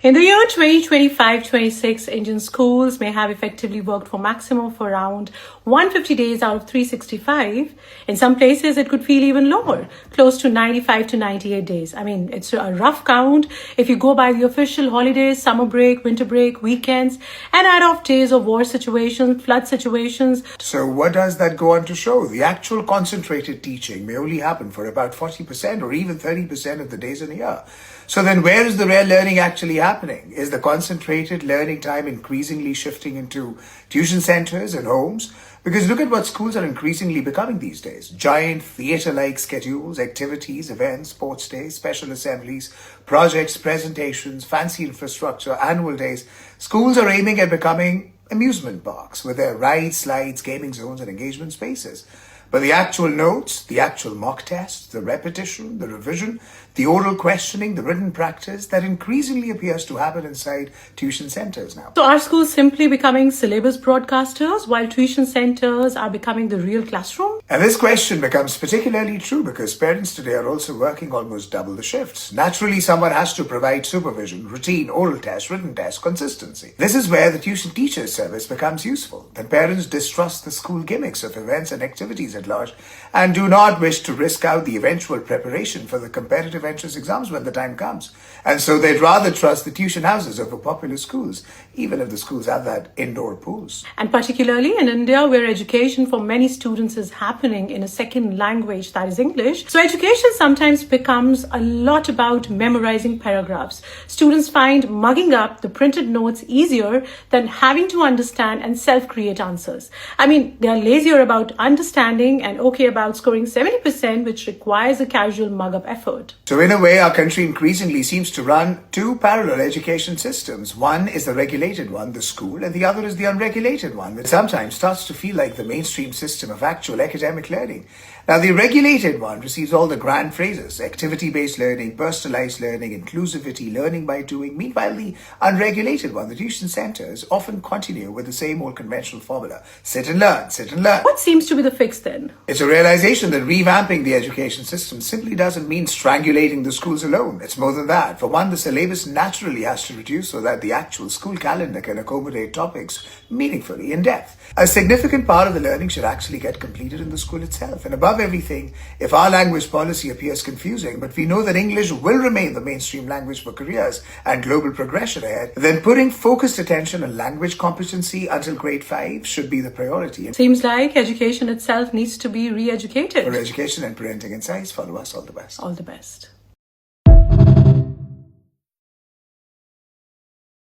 In the year 2025-26, Indian schools may have effectively worked for maximum of around 150 days out of 365. In some places, it could feel even lower, close to 95 to 98 days. I mean, it's a rough count if you go by the official holidays, summer break, winter break, weekends, and add off days of war situations, flood situations. So what does that go on to show? The actual concentrated teaching may only happen for about 40% or even 30% of the days in a year. So then where is the real learning actually happening? Is the concentrated learning time increasingly shifting into tuition centers and homes? Because look at what schools are increasingly becoming these days. Giant theater-like schedules, activities, events, sports days, special assemblies, projects, presentations, fancy infrastructure, annual days. Schools are aiming at becoming amusement parks with their rides, slides, gaming zones, and engagement spaces. But the actual notes, the actual mock tests, the repetition, the revision, the oral questioning, the written practice, that increasingly appears to happen inside tuition centers now. So are schools simply becoming syllabus broadcasters while tuition centers are becoming the real classroom? And this question becomes particularly true because parents today are also working almost double the shifts. Naturally, someone has to provide supervision, routine, oral tests, written tests, consistency. This is where the tuition teacher service becomes useful. Then parents distrust the school gimmicks of events and activities at large and do not wish to risk out the eventual preparation for the competitive entrance exams when the time comes. And so they'd rather trust the tuition houses over popular schools, even if the schools have that indoor pools. And particularly in India, where education for many students is happening in a second language, that is English. So education sometimes becomes a lot about memorizing paragraphs. Students find mugging up the printed notes easier than having to understand and self-create answers. I mean, they are lazier about understanding and okay about scoring 70%, which requires a casual mug-up effort. So in a way, our country increasingly seems to run two parallel education systems. One is the regulated one, the school, and the other is the unregulated one, that sometimes starts to feel like the mainstream system of actual academic learning. Now, the regulated one receives all the grand phrases: activity-based learning, personalized learning, inclusivity, learning by doing. Meanwhile, the unregulated one, the tuition centers, often continue with the same old conventional formula: sit and learn, sit and learn. What seems to be the fix then? It's a realization that revamping the education system simply doesn't mean strangulating the schools alone. It's more than that. For one, the syllabus naturally has to reduce so that the actual school calendar can accommodate topics meaningfully in depth. A significant part of the learning should actually get completed in the school itself. And above everything, if our language policy appears confusing, but we know that English will remain the mainstream language for careers and global progression ahead, then putting focused attention on language competency until grade 5 should be the priority. It seems like education itself needs to be re-educated. For education and parenting insights, follow us. All the best. All the best.